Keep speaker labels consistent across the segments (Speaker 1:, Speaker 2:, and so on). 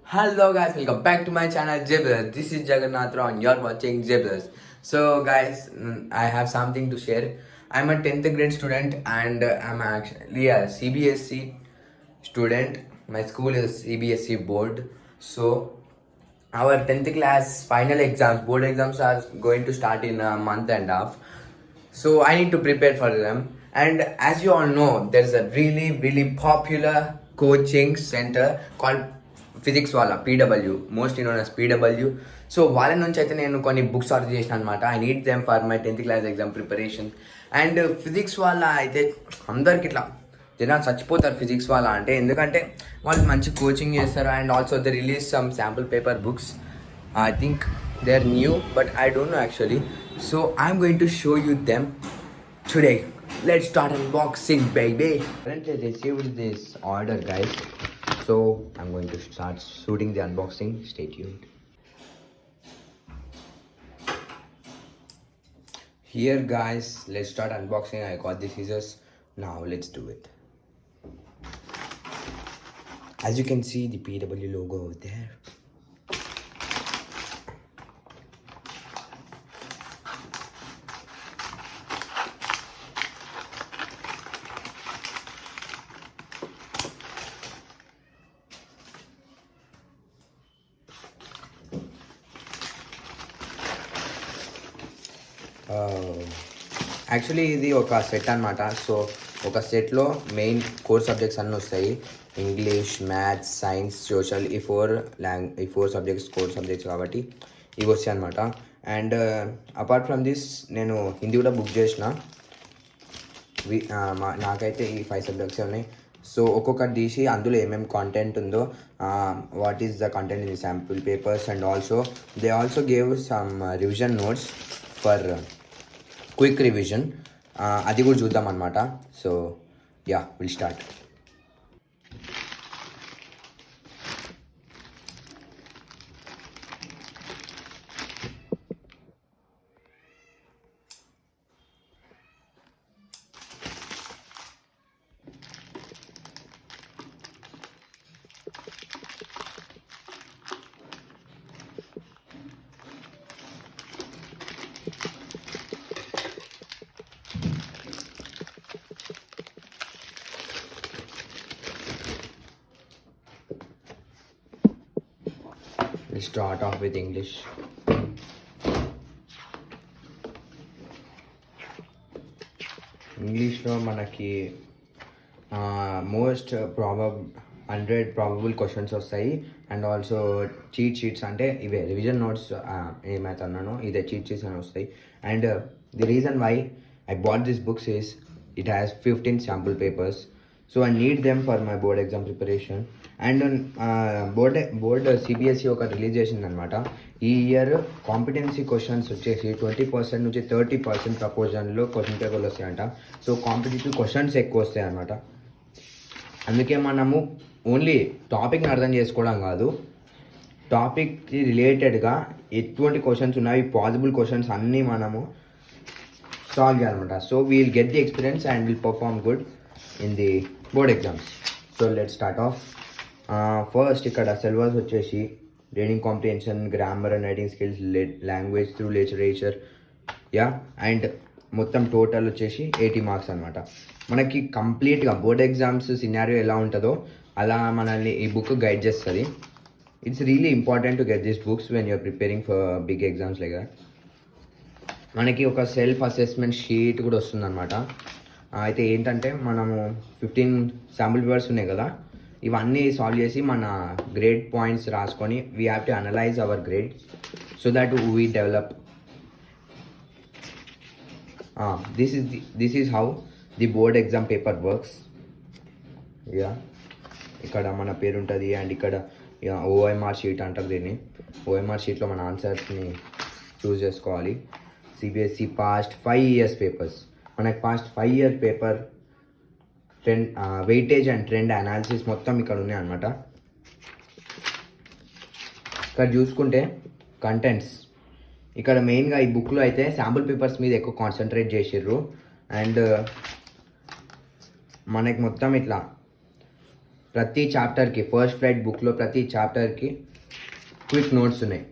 Speaker 1: Hello guys, welcome back to my channel Jibbers. This is Jagannath Rao and you're watching Jibbers. So guys, I have something to share. I'm a 10th grade student and I'm actually a CBSE student. My school is CBSE board. So our 10th class final exams, board exams are going to start in a month and a half. So I need to prepare for them. And as you all know, there's a really popular coaching center called physics వాళ్ళ PW, mostly known as PW. So వాళ్ళ నుంచి అయితే నేను కొన్ని books order చేసిన అనమాట. I need them for my 10th class exam preparation. And physics వాళ్ళ అయితే అందరికి ఇట్లా జనాలు చచ్చిపోతారు ఫిజిక్స్ వాళ్ళ అంటే, ఎందుకంటే వాళ్ళు మంచి కోచింగ్ చేస్తారు. And also they release some sample paper books. I think they are new but I don't know actually. So I'm going to show you them today. Let's start unboxing, baby. Currently received this order, guys. So I'm going to start shooting the unboxing. Stay tuned. Here, guys, let's start unboxing. I got the scissors. Now let's do it. As you can see, the PW logo over there. Actually ఇది ఒక set అనమాట. So ఒక సెట్లో main core subjects అన్నీ వస్తాయి. English, maths, science, social, ఈ four subjects core subjects కాబట్టి ఇవి వస్తాయి అనమాట. అండ్ అపార్ట్ ఫ్రమ్ దిస్ నేను హిందీ కూడా బుక్ చేసిన. నాకైతే ఈ 5 సబ్జెక్ట్స్ ఉన్నాయి. సో ఒక్కొక్కటి తీసి అందులో ఏమేమి కంటెంట్ ఉందో, what is the content in the sample papers, and also they also gave some revision notes for quick revision. అది కూడా చూద్దాం అనమాట. So yeah, will start. We'll start off with English. ఇంగ్లీష్లో మనకి మోస్ట్ 100 ప్రాబబుల్ క్వశ్చన్స్ వస్తాయి. And also cheat sheets, అంటే ఇవే revision notes ఏమైతే అన్నానో ఇదే చీట్ షీట్స్ అని వస్తాయి. And the reason why I bought this books is it has 15 sample papers. So I need them for my board exam preparation. And board CBSE ఒక release చేసింది అనమాట. ఈ ఇయర్ కాంపిటెన్సీ క్వశ్చన్స్ వచ్చేసి 20% నుంచి 30% ప్రపోజన్లో question పేపర్లు వస్తాయంట. సో కాంపిటేటివ్ క్వశ్చన్స్ ఎక్కువ వస్తాయి అనమాట. అందుకే మనము ఓన్లీ టాపిక్ని అర్థం చేసుకోవడం కాదు, టాపిక్కి రిలేటెడ్గా ఎటువంటి క్వశ్చన్స్ ఉన్నాయి, పాసిబుల్ క్వశ్చన్స్ అన్నీ మనము సాల్వ్ చేయాలన్నమాట. So we'll get the experience and will perform good in the board exams. So let start of. First ఇక్కడ సిలబస్ వచ్చేసి reading comprehension, grammar and writing skills, language through literature, yeah. And మొత్తం total వచ్చేసి 80 marks అనమాట. మనకి కంప్లీట్గా board exams scenario ఎలా ఉంటుందో అలా మనల్ని ఈ బుక్ గైడ్ చేస్తుంది. It's really important to get this books when you're preparing for big exams like that. మనకి ఒక సెల్ఫ్ అసెస్మెంట్ షీట్ కూడా వస్తుందన్నమాట. అయితే ఏంటంటే మనము 15 శాంపుల్ పేపర్స్ ఉన్నాయి కదా, ఇవన్నీ సాల్వ్ చేసి మన గ్రేడ్ పాయింట్స్ రాసుకొని we have to analyse our grade so that we develop. This is how the board exam paper works. Yeah, ఇక్కడ మన పేరు ఉంటుంది. అండ్ ఇక్కడ ఓఎంఆర్ షీట్ అంటారు దీన్ని. ఓఎంఆర్ షీట్లో మన ఆన్సర్స్ని చూస్ చేసుకోవాలి. సిబిఎస్ఈ పాస్ట్ 5 ఇయర్స్ పేపర్స్, మనకి past 5 year paper trend, weightage and trend analysis మొత్తం ఇక్కడ ఉన్నాయి అనమాట. ఇక్కడ చూసుకుంటే కంటెంట్స్, ఇక్కడ మెయిన్గా ఈ బుక్లో అయితే శాంపుల్ పేపర్స్ మీద ఎక్కువ కాన్సన్ట్రేట్ చేసిర్రు. అండ్ మనకి మొత్తం ఇట్లా ప్రతి చాప్టర్కి ఫస్ట్ ఫ్లైట్ బుక్లో ప్రతి చాప్టర్కి క్విక్ నోట్స్ ఉన్నాయి.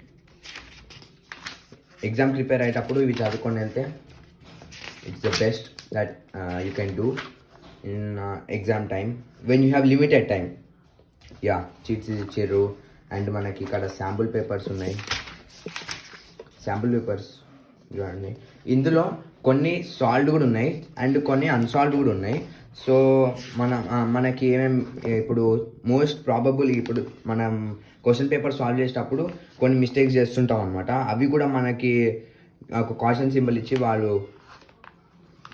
Speaker 1: ఎగ్జామ్ ప్రిపేర్ అయ్యేటప్పుడు ఇవి చదువుకొని వెళ్తే it's the best that you can do in exam time when you have limited time. Yeah, cheats ఇచ్చారు అండ్ మనకి ఇక్కడ శాంపుల్ పేపర్స్ ఉన్నాయి. శాంపుల్ పేపర్స్ చూడండి, ఇందులో కొన్ని సాల్వ్డ్ కూడా ఉన్నాయి అండ్ కొన్ని అన్సాల్వ్డ్ కూడా ఉన్నాయి. సో మనకి ఏమేమి ఇప్పుడు మోస్ట్ ప్రాబబుల్ ఇప్పుడు మనం క్వశ్చన్ పేపర్ సాల్వ్ చేసేటప్పుడు కొన్ని మిస్టేక్స్ చేస్తుంటాం అనమాట. అవి కూడా మనకి ఒక కాషన్ సింబల్ ఇచ్చి వాళ్ళు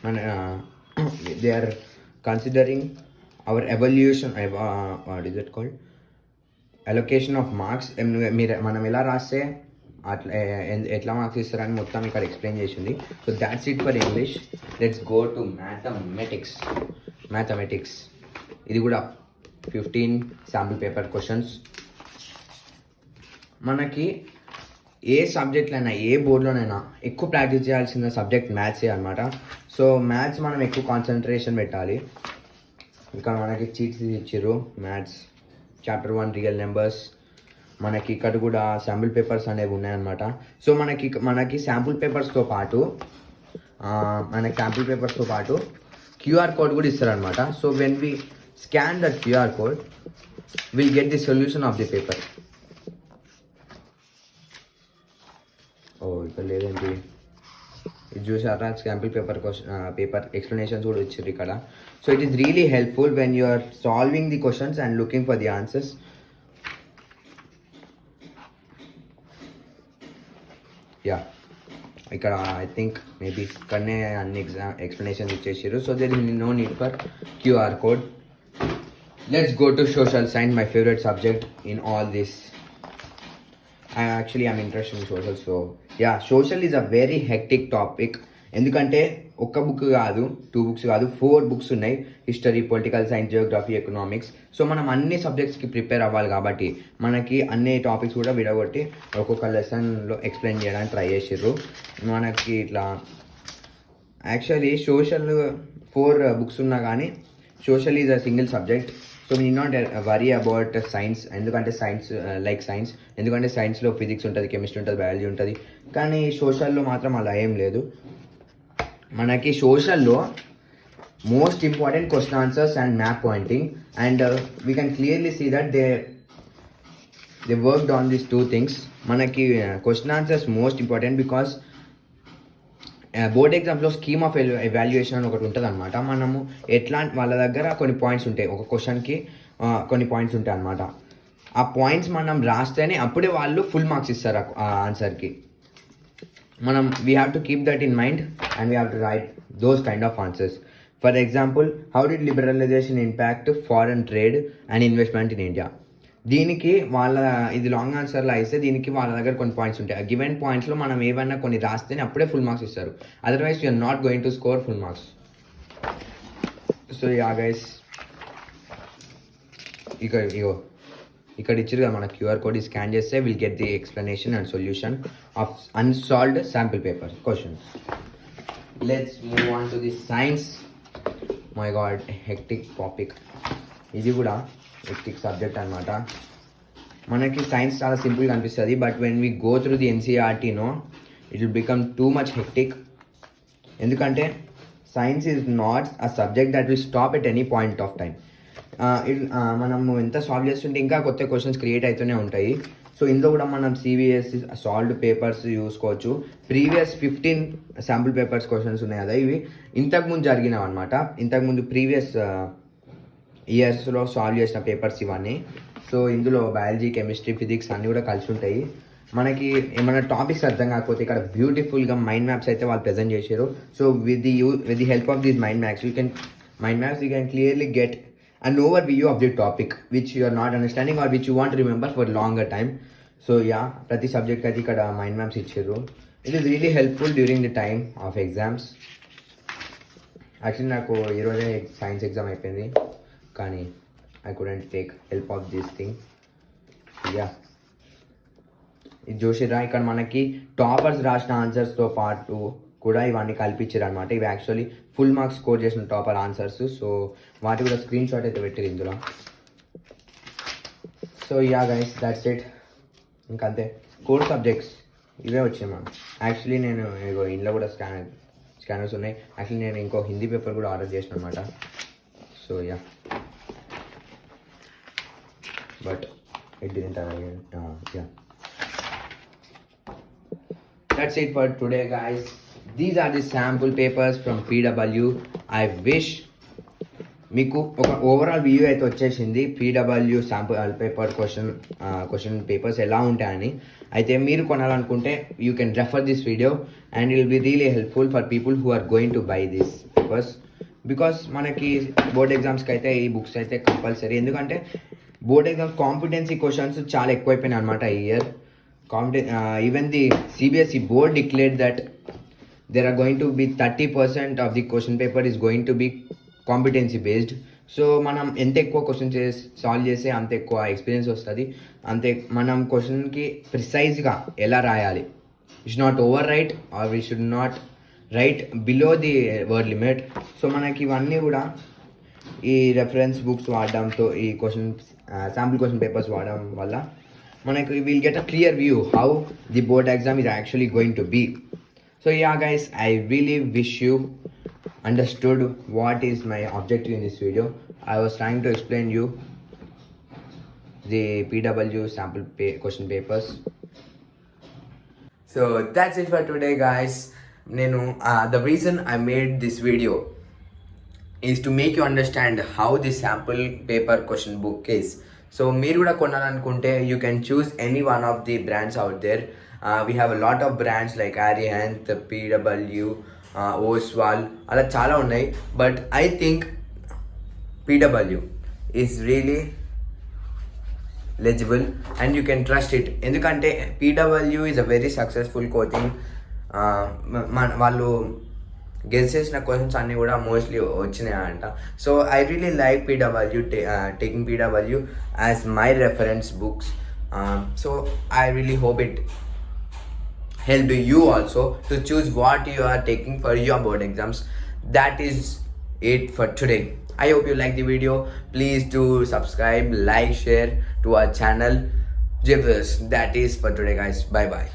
Speaker 1: మన they are considering our evaluation, what is it called, allocation of marks. మనం ఎలా రాస్తే అట్లా ఎట్లా మార్క్స్ ఇస్తారని మొత్తం ఇక్కడ ఎక్స్ప్లెయిన్ చేసింది. So that's it for English. Let's go to mathematics. ఇది కూడా 15 శాంపుల్ పేపర్ క్వశ్చన్స్. మనకి ఏ సబ్జెక్ట్లైనా ఏ బోర్డులోనైనా ఎక్కువ ప్రాక్టీస్ చేయాల్సిన సబ్జెక్ట్ మ్యాథ్సే అనమాట. సో మ్యాథ్స్ మనం ఎక్కువ కాన్సన్ట్రేషన్ పెట్టాలి. ఇక్కడ మనకి చీట్స్ ఇచ్చారు. Maths chapter 1 real numbers. మనకి ఇక్కడ కూడా శాంపుల్ పేపర్స్ అనేవి ఉన్నాయన్నమాట. సో మనకి శాంపుల్ పేపర్స్తో పాటు క్యూఆర్ కోడ్ కూడా ఇస్తారనమాట. So when we scan that QR code will get the solution of the paper. ఇక్కడ లేదండి, ఇది చూసారా, శాంపుల్ పేపర్ ఎక్స్ప్లెనేషన్స్ కూడా వచ్చారు ఇక్కడ. So it is really helpful when you are solving the questions and looking for the answers. Yeah, ఇక్కడ I think maybe ఇక్కడనే అన్ని ఎక్స్ప్లెనేషన్స్ ఇచ్చేసారు. So there is no need for QR code. Let's go to social science, my favourite subject in all this. I'm interested in social. So yeah, social is a very hectic topic. ఎందుకంటే ఒక్క book కాదు, 2 books కాదు, 4 books ఉన్నాయి. History, political science, Geography, economics. So మనం అన్ని సబ్జెక్ట్స్కి prepare అవ్వాలి కాబట్టి మనకి అన్ని టాపిక్స్ కూడా విడగొట్టి ఒక్కొక్క లెసన్లో ఎక్స్ప్లెయిన్ చేయడానికి ట్రై చేసిర్రు. మనకి ఇట్లా యాక్చువల్లీ సోషల్ 4 books ఉన్నా కానీ social is a single subject. So we not worry about science. ఎందుకంటే సైన్స్ ఎందుకంటే సైన్స్లో ఫిజిక్స్ ఉంటుంది, కెమిస్ట్రీ ఉంటుంది, బయాలజీ ఉంటుంది. కానీ సోషల్లో మాత్రం అలా ఏం లేదు. మనకి సోషల్లో most important question answers and map pointing. And we can clearly see that they worked on these 2 things. మనకి question answers most important because board ఎగ్జామ్స్లో స్కీమ్ ఆఫ్ ఎవాల్యుయేషన్ అని ఒకటి ఉంటుంది అనమాట. మనము వాళ్ళ దగ్గర కొన్ని పాయింట్స్ ఉంటాయి, ఒక క్వశ్చన్కి కొన్ని పాయింట్స్ ఉంటాయి అనమాట. ఆ పాయింట్స్ మనం రాస్తేనే అప్పుడే వాళ్ళు ఫుల్ మార్క్స్ ఇస్తారు ఆ ఆన్సర్కి. We have to keep that in mind and we have to write those kind of answers. For example, how did liberalisation impact foreign trade and investment in India. దీనికి ఇది long ఆన్సర్లో అయితే దీనికి వాళ్ళ దగ్గర కొన్ని పాయింట్స్ ఉంటాయి. ఆ గివెన్ పాయింట్స్లో మనం ఏవైనా కొన్ని రాస్తేనే అప్పుడే ఫుల్ మార్క్స్ ఇస్తారు. Otherwise you're not going to score full marks. So yeah guys, ఇక్కడ ఇచ్చారు కదా మన క్యూఆర్ కోడ్. స్కాన్ చేస్తే will get the explanation and solution of unsolved sample paper questions. Let's move on to the science. My God, hectic topic. ఇది కూడా hectic subject అనమాట. మనకి science చాలా సింపుల్గా అనిపిస్తుంది, but when we go through the ఎన్సీఆర్టీనో it will become too much hectic. ఎందుకంటే science is not a subject that will stop at any point of time. మనము ఎంత సాల్వ్ చేస్తుంటే ఇంకా కొత్త క్వశ్చన్స్ క్రియేట్ అవుతూనే ఉంటాయి. సో ఇందులో కూడా మనం సివిఎస్ సాల్వ్డ్ పేపర్స్ చూసుకోవచ్చు. ప్రీవియస్ 15 శాంపుల్ పేపర్స్ క్వశ్చన్స్ ఉన్నాయి కదా, ఇవి ఇంతకుముందు జరిగినవి అనమాట. ఇంతకుముందు ప్రీవియస్ ఇయర్స్లో సాల్వ్ చేసిన పేపర్స్ ఇవన్నీ. సో ఇందులో బయాలజీ, కెమిస్ట్రీ, ఫిజిక్స్ అన్నీ కూడా కలిసి ఉంటాయి. మనకి ఏమైనా టాపిక్స్ అర్థం కాకపోతే ఇక్కడ బ్యూటిఫుల్గా మైండ్ మ్యాప్స్ అయితే వాళ్ళు ప్రెజెంట్ చేశారు. So with the help of these mind maps you can clearly get an overview of the topic which you are not understanding or which you want to remember for longer time. So yeah, ప్రతి subject అయితే ఇక్కడ mind maps ఇచ్చారు. It is really helpful during the time of exams. Actually నాకు ఈరోజే science exam అయిపోయింది, కానీ I couldn't take help of this thing. Yeah, ఇది చూసిరా, ఇక్కడ మనకి టాపర్స్ రాసిన ఆన్సర్స్తో పాటు కూడా ఇవన్నీ కల్పించారు అనమాట. ఇవి యాక్చువల్లీ ఫుల్ మార్క్స్ స్కోర్ చేసిన టాపర్ ఆన్సర్స్. సో వాటి కూడా స్క్రీన్ షాట్ అయితే పెట్టారు ఇందులో. So yeah guys that's it. ఇంకంతే కోర్ సబ్జెక్ట్స్ ఇవే వచ్చాయి మనకు. యాక్చువల్లీ నేను ఇగో ఇంట్లో కూడా స్కానర్స్ ఉన్నాయి. యాక్చువల్లీ నేను ఇంకో హిందీ పేపర్ కూడా ఆర్డర్ చేసిన అనమాట. So yeah but it didn't yeah that's it for today guys. These are the sample papers from PW. I wish మీకు ఒక ఓవరాల్ వ్యూ అయితే వచ్చేసింది PW sample paper question papers ఎలా ఉంటాయని. అయితే మీరు కొనాలనుకుంటే you can refer this video and it will be really helpful for people who are going to buy this papers. Because మనకి బోర్డ్ ఎగ్జామ్స్కి అయితే ఈ బుక్స్ అయితే కంపల్సరీ. ఎందుకంటే బోర్డ్ ఎగ్జామ్స్ కాంపిటెన్సీ క్వశ్చన్స్ చాలా ఎక్కువైపోయినాయి అనమాట ఈ year. Even the CBSE board declared that there are going to be 30% of the question paper is going to be competency based. So మనం ఎంత ఎక్కువ క్వశ్చన్ సాల్వ్ చేస్తే అంత ఎక్కువ ఎక్స్పీరియన్స్ వస్తుంది. అంతే మనం క్వశ్చన్కి ప్రిసైజ్గా ఎలా రాయాలి. It's not over right are we should not right below the word limit. So మనకి ఇవన్నీ కూడా ఈ రెఫరెన్స్ బుక్స్ వాడడంతో ఈ శాంపుల్ క్వశ్చన్ పేపర్స్ వాడడం వల్ల మనకు we'll get a clear view how the board exam is actually going to be. So yeah guys, I really wish you understood what is my objective in this video. I was trying to explain you the PW sample question papers. So that's it for today guys. The reason I made this video is to make you understand how the sample paper question book is. So మీరు కూడా కొనాలనుకుంటే you can choose any one of the brands out there. We have a lot of brands like Arihant, PW, Oswaal, అలా చాలా ఉన్నాయి. But I think PW is really legible and you can trust it. ఎందుకంటే PW is a very successful coaching. వాళ్ళు guess చేసిన questions అన్నీ కూడా mostly వచ్చినాయంట. So I really like PW, taking PW as my reference books. So I really hope it helped you also to choose what you are taking for your board exams. That is it for today. I hope you like the video. Please do subscribe, like, share to our channel. That is for today guys. Bye bye.